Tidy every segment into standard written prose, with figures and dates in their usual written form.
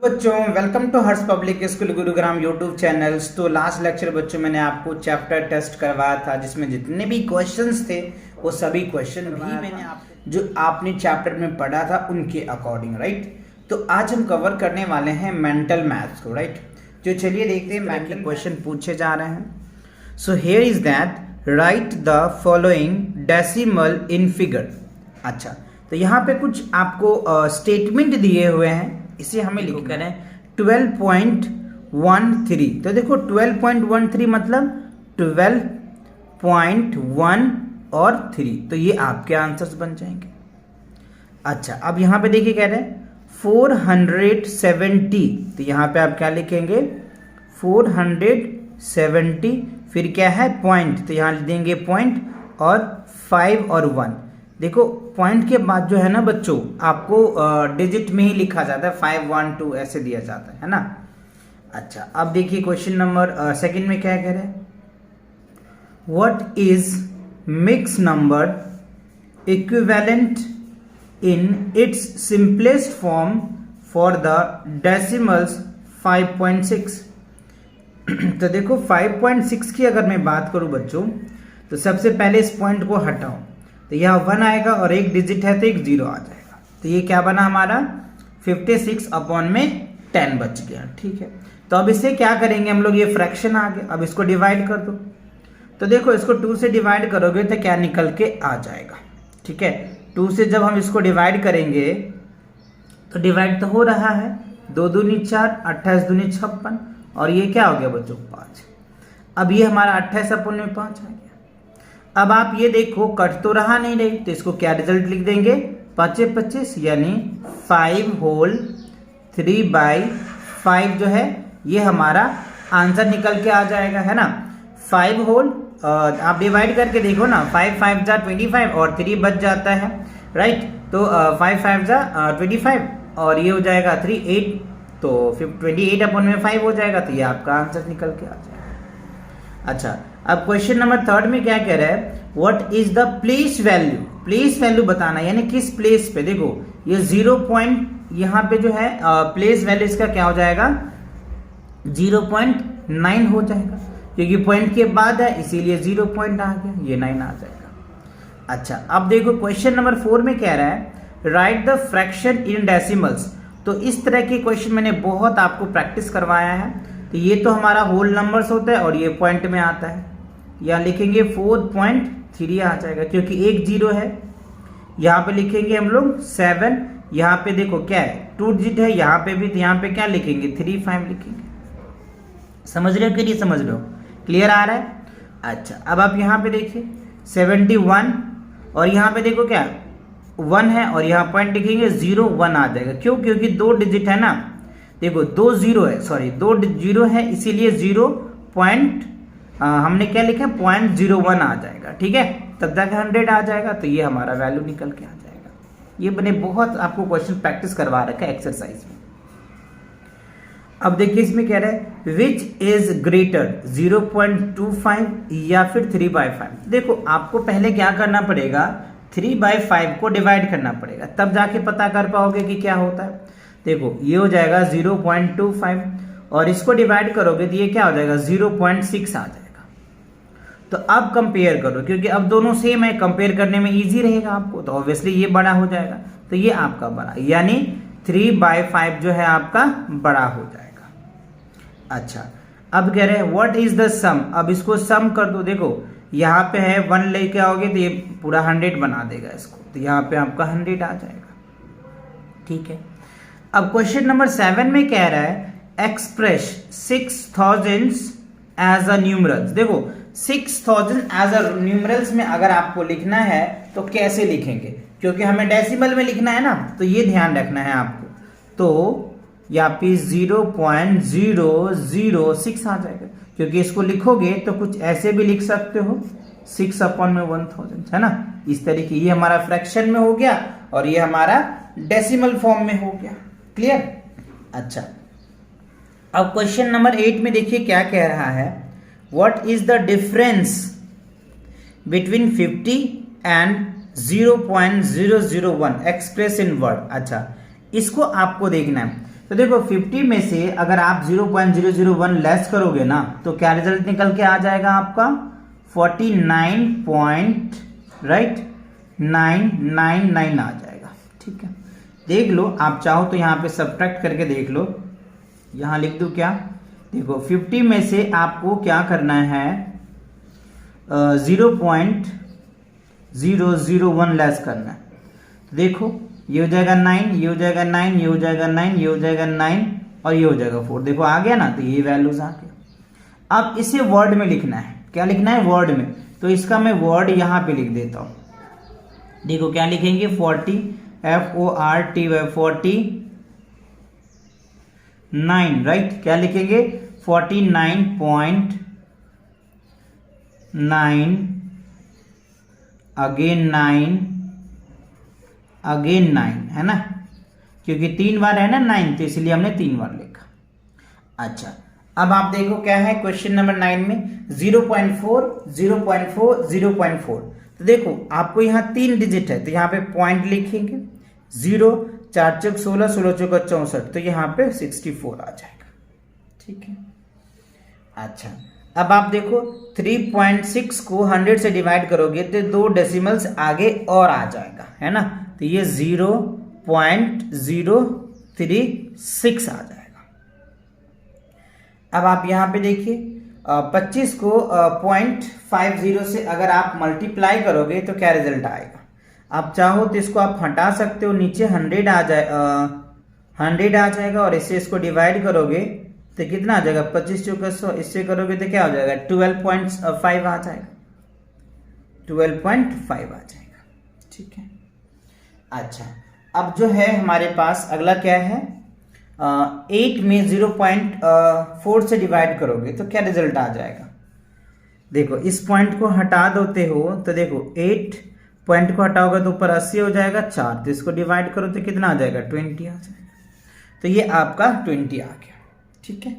बच्चों welcome to Harsh public school Gurugram YouTube channels. तो last lecture बच्चों मैंने आपको चैप्टर टेस्ट करवाया था जिसमें जितने भी क्वेश्चंस थे वो सभी क्वेश्चन भी मैंने जो आपने चैप्टर में पढ़ा था उनके अकॉर्डिंग, राइट। तो आज हम कवर करने वाले हैं मेंटल मैथ्स को, राइट। जो चलिए देखते हैं मेंटल क्वेश्चन पूछे जा रहे हैं। So here is that right the following decimal in figure. अच्छा, तो यहाँ पे कुछ आपको स्टेटमेंट दिए हुए हैं, इसे हमें लिखना है 12.13। तो देखो 12.13 मतलब 12.1 और 3, तो ये आपके आंसर्स बन जाएंगे। अच्छा, अब यहाँ पे देखिए कह रहे हैं 470, तो यहाँ पे आप क्या लिखेंगे 470, फिर क्या है पॉइंट, तो यहाँ देंगे पॉइंट और 5 और 1। देखो पॉइंट के बाद जो है ना बच्चों आपको डिजिट में ही लिखा जाता है, 5 1 2 ऐसे दिया जाता है ना। अच्छा, अब देखिए क्वेश्चन नंबर सेकंड में क्या कह रहे हैं, what is mix number equivalent in its simplest form for the decimals 5.6। तो देखो 5.6 की अगर मैं बात करूं बच्चों, तो सबसे पहले इस पॉइंट को हटाओ, तो यहाँ 1 आएगा और एक डिजिट है तो एक 0 आ जाएगा, तो ये क्या बना हमारा 56/10 बच गया, ठीक है। तो अब इसे क्या करेंगे हम लोग, ये फ्रैक्शन आ गया, अब इसको डिवाइड कर दो। तो देखो इसको 2 से डिवाइड करोगे तो क्या निकल के आ जाएगा, ठीक है। 2 से जब हम इसको डिवाइड करेंगे तो डिवाइड तो हो रहा है, 2 दूनी 4, 28 दूनी 56, और ये क्या हो गया बच्चों 5। अब ये हमारा 28/5 आ गया। अब आप ये देखो कट तो रहा नहीं रही, तो इसको क्या रिजल्ट लिख देंगे 25 यानी 5 होल 3/5 जो है ये हमारा आंसर निकल के आ जाएगा, है ना। 5 होल आप डिवाइड करके देखो ना, 5 5 जा 25 और 3 बच जाता है, राइट। तो 5 5 जा 25 और ये हो जाएगा 3 8, तो 28/5 हो जाएगा, तो ये आपका आंसर निकल के आ जाएगा। अच्छा, अब क्वेश्चन नंबर 3 में क्या कह रहा है, what is the place value. Place value बताना यानी किस प्लेस पे। देखो ये 0 पॉइंट यहाँ पे जो है प्लेस वैल्यू इसका क्या हो जाएगा 0.9 हो जाएगा, क्योंकि पॉइंट के बाद है इसीलिए 0 पॉइंट आ गया, ये 9 आ जाएगा। अच्छा, अब देखो क्वेश्चन नंबर 4 में कह रहा है right the fraction in decimals. तो इस तरह के क्वेश्चन मैंने बहुत आपको प्रैक्टिस करवाया है। तो ये तो हमारा होल नंबर्स होता है और ये पॉइंट में आता है, यहाँ लिखेंगे 4.3 आ जाएगा क्योंकि एक 0 है। यहाँ पे लिखेंगे हम लोग 7, यहाँ पे देखो क्या है 2 डिजिट है, यहाँ पे भी, तो यहाँ पे क्या लिखेंगे 3 5 लिखेंगे। समझ रहे हो कि नहीं समझ रहे हो, क्लियर आ रहा है। अच्छा, अब आप यहाँ पे देखिए 71 और यहाँ पे देखो क्या 1 है और यहाँ पॉइंट लिखेंगे 0 1 आ जाएगा। क्यों, क्योंकि 2 डिजिट है ना, देखो 2 0 है, सॉरी 2 0 है इसीलिए 0 पॉइंट हमने क्या लिखा 0.01 आ जाएगा, ठीक है। तब जाके 100 आ जाएगा, तो ये हमारा वैल्यू निकल के आ जाएगा। ये मैंने बहुत आपको क्वेश्चन प्रैक्टिस करवा रखा है एक्सरसाइज में। अब देखिए इसमें कह रहा है विच इज ग्रेटर 0.25 या फिर 3/5। देखो आपको पहले क्या करना पड़ेगा 3/5 को डिवाइड करना पड़ेगा, तब जाके पता कर पाओगे कि क्या होता है। देखो ये हो जाएगा 0.25 और इसको डिवाइड करोगे तो ये क्या हो जाएगा 0.6 आ जाएगा। तो अब कंपेयर करो, क्योंकि अब दोनों सेम है, कंपेयर करने में इजी रहेगा आपको, तो ऑब्वियसली ये बड़ा हो जाएगा, तो ये आपका बड़ा यानी 3/5 जो है आपका बड़ा हो जाएगा। अच्छा, अब कह रहे हैं व्हाट इज द सम। अब इसको सम कर दो, देखो यहाँ पे है 1 लेके आओगे तो ये पूरा 100 बना देगा इसको, तो यहाँ पे आपका 100 आ जाएगा, ठीक है। अब क्वेश्चन नंबर 7 में कह रहा है एक्सप्रेस 6000 एज अ न्यूमरल्स। देखो 6000 एज अ न्यूमरल्स में अगर आपको लिखना है तो कैसे लिखेंगे, क्योंकि हमें डेसिमल में लिखना है ना, तो ये ध्यान रखना है आपको। तो यहाँ पे 0.006 आ जाएगा, क्योंकि इसको लिखोगे तो कुछ ऐसे भी लिख सकते हो 6/1000, है ना, इस तरीके। ये हमारा फ्रैक्शन में हो गया और ये हमारा डेसिमल फॉर्म में हो गया, क्लियर। अच्छा, अब क्वेश्चन नंबर 8 में देखिए क्या कह रहा है, what is the difference between 50 and 0.001 express in word. अच्छा, इसको आपको देखना है। तो देखो 50 में से अगर आप 0.001 लेस करोगे ना तो क्या रिजल्ट निकल के आ जाएगा आपका 49.999 आ जाएगा। ठीक है, देख लो, आप चाहो तो यहाँ पे सब्ट्रैक्ट करके देख लो। यहाँ लिख दूं क्या? देखो 50 में से आपको क्या करना है, 0.001 लेस करना है। तो देखो ये हो जाएगा 9, ये हो जाएगा 9, ये हो जाएगा 9, ये हो जाएगा 9 और ये हो जाएगा 4। देखो आ गया ना, तो ये वैल्यूज आ गया। अब इसे वर्ड में लिखना है। क्या लिखना है? वर्ड में। तो इसका मैं वर्ड यहाँ पे लिख देता हूँ। देखो क्या लिखेंगे, 40 49, राइट। क्या लिखेंगे? 49.9 अगेन 9 है ना, क्योंकि 3 बार है ना 9, तो इसलिए हमने 3 बार लिखा। अच्छा, अब आप देखो क्या है क्वेश्चन नंबर 9 में 0.4 0.4 0.4। तो देखो आपको यहाँ 3 डिजिट है, तो यहाँ पे पॉइंट लिखेंगे 0, 4 चौक 16, 16 चौक 64, तो यहाँ पे 64 आ जाएगा। ठीक है, अच्छा अब आप देखो 3.6 को 100 से डिवाइड करोगे तो 2 डेसिमल्स आगे और आ जाएगा, है ना। तो ये 0.036 आ जाएगा। अब आप यहाँ पे देखिए 25 को 0.50 से अगर आप मल्टीप्लाई करोगे तो क्या रिजल्ट आएगा। आप चाहो तो इसको आप हटा सकते हो, नीचे 100 आ जाएगा और इससे इसको डिवाइड करोगे तो कितना आ जाएगा, 25 चौक 100, इससे करोगे तो क्या हो जाएगा 12.5 आ जाएगा, 12.5 आ जाएगा। ठीक है, अच्छा अब जो है हमारे पास अगला क्या है, 8 में 0.4 से डिवाइड करोगे तो क्या रिजल्ट आ जाएगा। देखो इस पॉइंट को हटा देते हो तो देखो 8 पॉइंट को हटाओगे तो ऊपर 80 हो जाएगा 4, तो इसको डिवाइड करो तो कितना आ जाएगा 20 आ जाएगा। तो ये आपका 20 आ गया। ठीक है,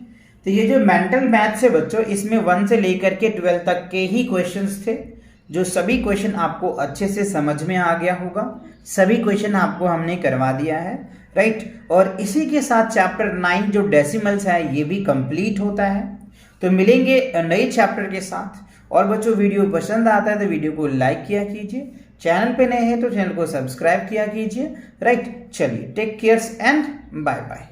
तो ये जो मेंटल मैथ्स है बच्चों, इसमें 1 से लेकर के 12 तक के ही क्वेश्चंस थे, जो सभी क्वेश्चन आपको अच्छे से समझ में आ गया होगा। सभी क्वेश्चन आपको हमने करवा दिया है, राइट। और इसी के साथ चैप्टर 9 जो डेसिमल्स है ये भी कंप्लीट होता है। तो मिलेंगे नए चैप्टर के साथ। और बच्चों वीडियो पसंद आता है तो वीडियो को लाइक किया कीजिए, चैनल पे नए हैं तो चैनल को सब्सक्राइब किया कीजिए, राइट। चलिए take cares and bye bye.